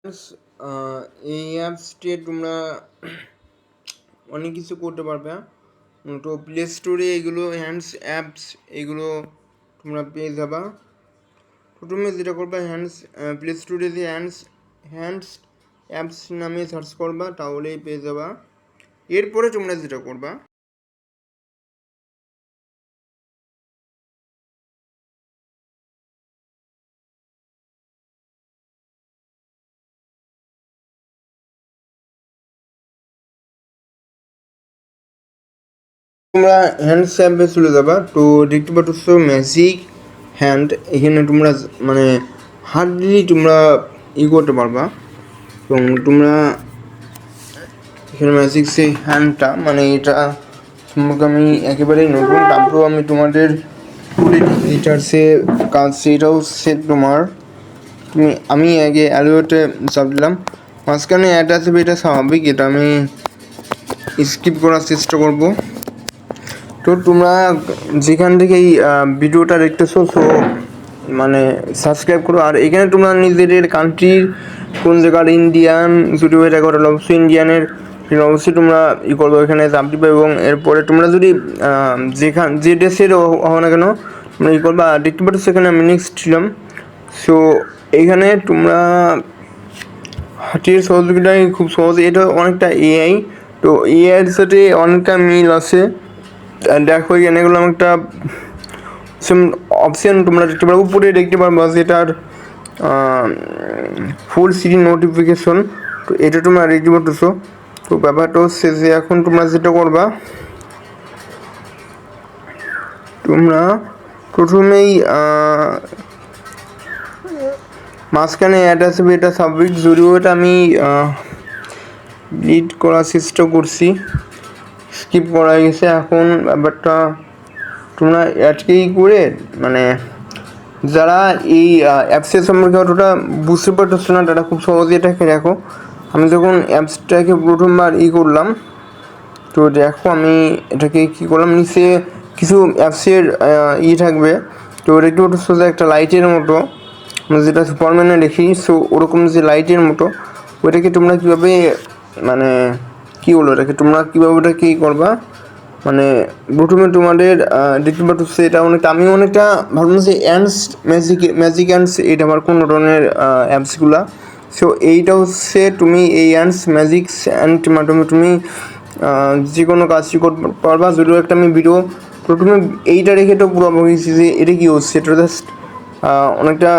এই অ্যাপসটি তোমরা অনেক কিছু করতে পারবে। তো প্লে স্টোরে এগুলো হ্যান্ডস অ্যাপস এগুলো তোমরা পেয়ে যাবা। প্রথমে যেটা করবা প্লে স্টোরে যে হ্যান্ডস অ্যাপস নামে সার্চ করবা, তাহলেই পেয়ে যাবা। এরপরে তোমরা যেটা করবা, তোমরা হ্যান্ডস অ্যাপে চলে যাবা। তো দেখতে পাচ্ছ ম্যাজিক হ্যান্ড, এখানে তোমরা মানে হাত দিলেই তোমরা করতে পারবা। এবং তোমরা এখানে ম্যাজিক সেই হ্যান্ডটা মানে এটা সম্পর্কে আমি একেবারেই নতুন, তারপরেও আমি তোমাদের এটার সে কাজ সেটাও সে তোমার আমি আগে অ্যালোতে চাপ দিলাম, মাঝখানে অ্যাড আছে, এটা স্বাভাবিক, এটা আমি স্কিপ করার চেষ্টা করব। তো তোমরা যেখান থেকে এই ভিডিওটা দেখতেছো সো মানে সাবস্ক্রাইব করো। আর এখানে তোমরা নিজেদের কান্ট্রির কোন জায়গার ইন্ডিয়ান যদি হয়ে থাকে ওটা অবশ্যই ইন্ডিয়ানের অবশ্যই তোমরা করবো, এখানে চাপ দিবে। এবং এরপরে তোমরা যদি যে দেশের হও না কেন তোমরা করবা। দেখতে পাচ্ছ সেখানে আমি নেক্সট ছিলাম। সো এইখানে তোমরা হাতের সহযোগিতায় খুব সহজে, এটা অনেকটা এআই, তো এআইয়ের সাথে অনেকটা মিল আছে। দেখো এখানে এগুলো একটা অপশান তোমরা দেখতে পারো, উপরে দেখতে পারবো যেটার ফুল সিডি নোটিফিকেশন, তো এটা তোমরা দেখতে পারতেছো। তো ব্যাপারটা হচ্ছে যে এখন তোমরা যেটা করবা, তোমরা প্রথমেই মাঝখানে অ্যাড আসবে, এটা সাবমিট যদিও এটা আমি ডিলিট করার চেষ্টা করছি, স্কিপ করা গেছে। এখন ব্যাপারটা তোমরা অ্যাডকেই করে মানে যারা এই অ্যাপসের সম্পর্কে অতটা বুঝতে পারতেছো না তারা খুব সহজে এটাকে দেখো। আমি যখন অ্যাপসটাকে প্রথমবার করলাম, তো দেখো আমি এটাকে কী করলাম, নিচে কিছু অ্যাপসের থাকবে, তো ওটা একটু সোজা একটা লাইটের মতো, যেটা সুপারম্যানে দেখি, সো ওরকম যে লাইটের মতো ওইটাকে তোমরা কীভাবে মানে কী বলো এটাকে তোমরা কীভাবে ওটাকে করবা, মানে প্রথমে তোমাদের দেখতে পাচ্ছ এটা অনেকটা, আমি অনেকটা ভাবলাম যে ম্যাজিক অ্যান্ডস এটা আমার কোনো ধরনের অ্যাপসগুলা। সো এইটা হচ্ছে তুমি এই ম্যাজিক অ্যান্ড মাধ্যমে তুমি যে কোনো কাজই করতে পারবা। যদিও একটা আমি ভিডিও প্রথমে এইটা রেখে তো পুরো বলেছি যে এটা কী হচ্ছে, এটা জাস্ট অনেকটা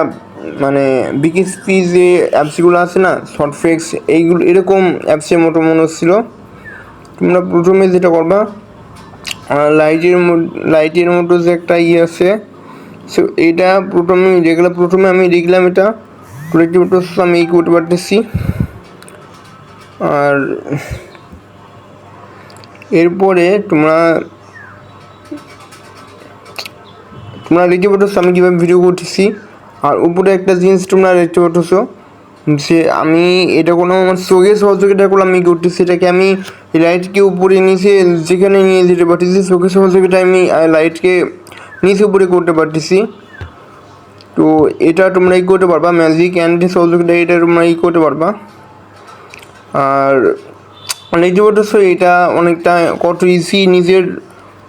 মানে বিকেএসপি যে অ্যাপসগুলো আছে না, শর্টফেক্স এইগুলো এরকম অ্যাপসের মতো মনে হচ্ছিলো। তোমরা প্রথমে যেটা করবা, লাইটের মতো যে একটা আছে, সো এইটা প্রথমে আমি দেখলাম এটা আমি এই করতে পারতেছি। আর এরপরে তোমরা দেখতে পাচ্ছ আমি কীভাবে ভিডিও করতেছি। আর উপরে একটা জিনিস তোমরা দেখতে পাচ্ছ যে আমি এটা কোনো আমার চোখের সহযোগিতা করে আমি করতেছি, এটাকে আমি লাইটকে উপরে নিচে যেখানে নিয়ে যেতে পারতেছি, চোখের সহযোগিতা আমি লাইটকে নিচে উপরে করতে পারতেছি। তো এটা তোমরা করতে পারবা, ম্যাজিক অ্যান্ড সহযোগিতা এটা তোমরা করতে পারবা। আর দেখতে পাচ্ছ এটা অনেকটা কত ইজি, নিজের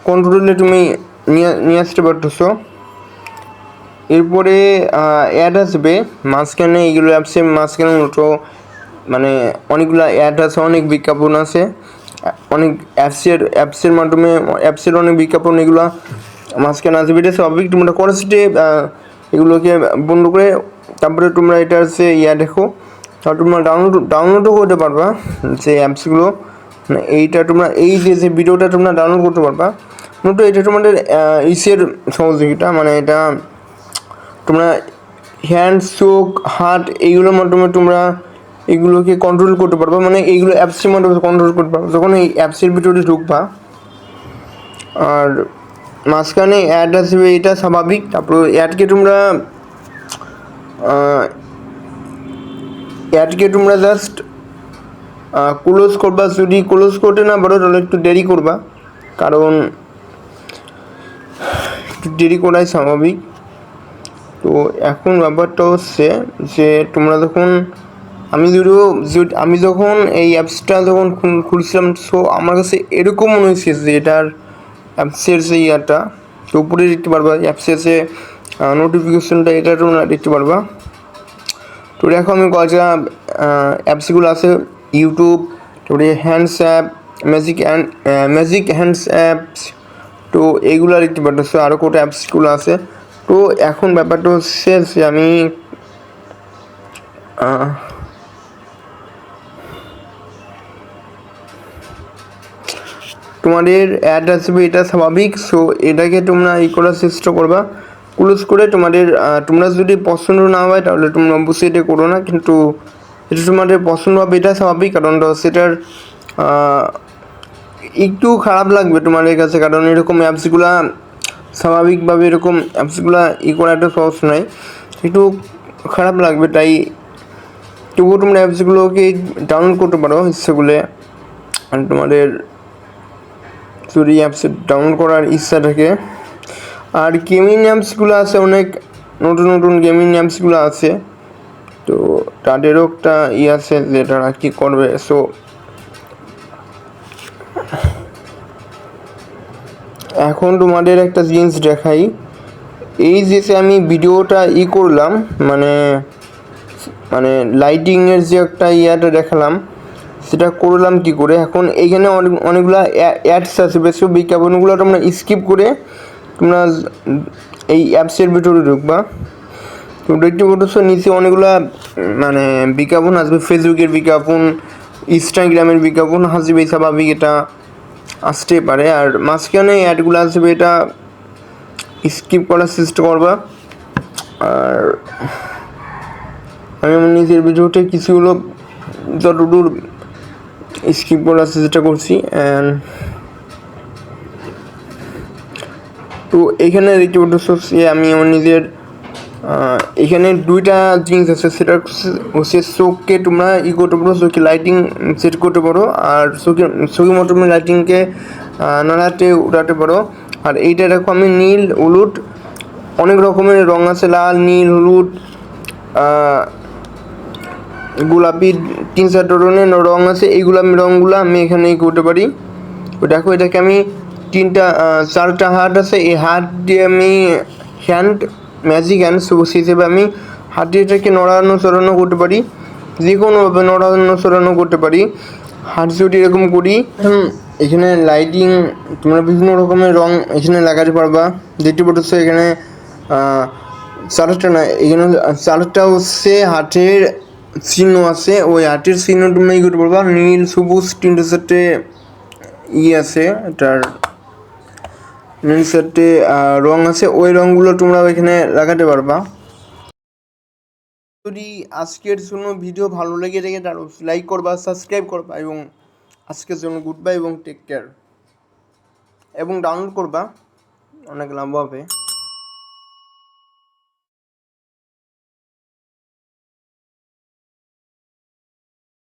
কন্ট্রোলে তুমি নিয়ে আসতে পারতেছ। এরপরে অ্যাড আসবে মাঝখানে, এইগুলো অ্যাপসের মাঝখানে মতো মানে অনেকগুলো অ্যাড আছে, অনেক বিজ্ঞাপন আছে, অনেক অ্যাপসের মাধ্যমে অ্যাপসের অনেক বিজ্ঞাপন এগুলো মাঝখানে আসবে। এটা স্বাভাবিক, তোমরা কনস্টে এগুলোকে বন্ধ করে তারপরে তোমরা এটা হচ্ছে দেখো, আর তোমরা ডাউনলোডও করতে পারবা যে অ্যাপসগুলো, মানে এইটা তোমরা এই যে ভিডিওটা তোমরা ডাউনলোড করতে পারবা। মূলত এটা তোমাদের সহযোগিতা, মানে এটা তোমরা হ্যান্ড, চোখ, হাত এইগুলোর মাধ্যমে তোমরা এগুলোকে কন্ট্রোল করতে পারবা, মানে এইগুলো অ্যাপসের মাধ্যমে কন্ট্রোল করতে পারবা যখন এই অ্যাপসের ভিতরে ঢুকবা। আর মাঝখানে অ্যাড আসবে, এটা স্বাভাবিক। তারপর অ্যাডকে তোমরা জাস্ট ক্লোজ করবা, যদি ক্লোজ করতে না পারো তাহলে একটু দেরি করবা, কারণ একটু দেরি করাই স্বাভাবিক। তো এখন ব্যাপারটা হচ্ছে যে তোমরা যখন আমি যখন এই অ্যাপসটা যখন খুলছিলাম, সো আমার কাছে এরকম মনে হয়েছে যে এটার অ্যাপসের যে ইয়াটা, তো উপরে দেখতে পারবা অ্যাপসের যে নোটিফিকেশনটা, এটা তোমরা দেখতে পারবা। তো দেখো আমি কয়েকটা অ্যাপসগুলো আছে, ইউটিউব, তারপরে hands app, magic hands apps, তো এইগুলো দেখতে পারতেছো, আরও কটা অ্যাপসগুলো আছে। তো এখন ব্যাপারটা হচ্ছে যে আমি তোমাদের অ্যাড আসবে, এটা স্বাভাবিক। সো এটাকে তোমরা করার চেষ্টা করবা, ক্লোজ করে তোমাদের তোমরা যদি পছন্দ না হয় তাহলে তোমরা অবশ্যই এটা করো না, কিন্তু এটা তোমাদের পছন্দ হবে এটা স্বাভাবিক। কারণ সেটার একটু খারাপ লাগবে তোমাদের কাছে, কারণ এরকম অ্যাপসগুলা স্বাভাবিকভাবে এরকম অ্যাপসগুলা করা একটা সহজ নয়, একটু খারাপ লাগবে। তাই তবুও তোমরা অ্যাপসগুলোকে ডাউনলোড করতে পারো ইচ্ছে করলে। আর তোমাদের যদি অ্যাপস ডাউনলোড করার ইচ্ছা থাকে, আর গেমিং অ্যাপসগুলো আছে অনেক, নতুন নতুন গেমিং অ্যাপসগুলো আছে, তো তাদেরও একটা আছে যে তারা কী করবে। সো এখন তোমাদের একটা জিনিস দেখাই, এই যে আমি ভিডিওটা করলাম, মানে লাইটিংয়ের যে একটা ইয়াটা দেখালাম, সেটা করলাম কি করে। এখন এইখানে অনেকগুলো অ্যাডস আছে, বেশ বিজ্ঞাপনগুলো তোমরা স্কিপ করে তোমরা এই অ্যাপসের ভিতরে ঢুকবা। তো দেখতে পাচ্ছো নিচে অনেকগুলো মানে বিজ্ঞাপন আসবে, ফেসবুকের বিজ্ঞাপন, ইনস্টাগ্রামের বিজ্ঞাপন আসবে, স্বাভাবিক, এটা আসতে পারে। আর মাঝখানে অ্যাডগুলো আসবে, এটা স্কিপ করার চেষ্টা করবা। আর আমি আমার নিজের ভিডিওতে কিছুগুলো যতদূর স্কিপ করার চেষ্টা করছি। অ্যান্ড তো এখানে দেখতে পাচ্ছ আমি আমার নিজের এখানে দুইটা জিনিস আছে, সেটা হচ্ছে চোখকে তোমরা করতে পারো, চোখে লাইটিং সেট করতে পারো, আর চোখের মতো লাইটিংকে নাড়াতে উঠাতে পারো। আর এইটা দেখো আমি নীল, হলুদ, অনেক রকমের রঙ আছে, লাল, নীল, হলুদ, গোলাপি, 3-4 ধরনের রঙ আছে। এইগুলো রঙগুলো আমি এখানে করতে পারি। তো দেখো এটাকে আমি 4টা হাত আছে, এই হাত দিয়ে আমি ম্যাজিক হ্যান্ড হিসেবে আমি হাত দিয়ে এটাকে নড়ানো চড়ানো করতে পারি, যে কোনোভাবে নড়ানো চড়ানো করতে পারি। হাত যদি এরকম করি, এখানে লাইটিং তোমরা বিভিন্ন রকমের রঙ এখানে লাগাতে পারবা। দেখতে পাচ্ছ এখানে 4টা না, এখানে 4টা হচ্ছে হাতের চিহ্ন আছে, ওই হাতের চিহ্ন তুমি করতে পারবা। নীল, সবুজ, 3-4টে আছে, এটার নীল 4টে রঙ আছে, ওই রঙগুলো তোমরা এখানে লাগাতে পারবা। যদি আজকের জন্য ভিডিও ভালো লেগে থাকে তাহলে লাইক করবা, সাবস্ক্রাইব করবা, এবং আজকের জন্য গুড বাই এবং টেক কেয়ার, এবং ডাউনলোড করবা, অনেক লাভ হবে।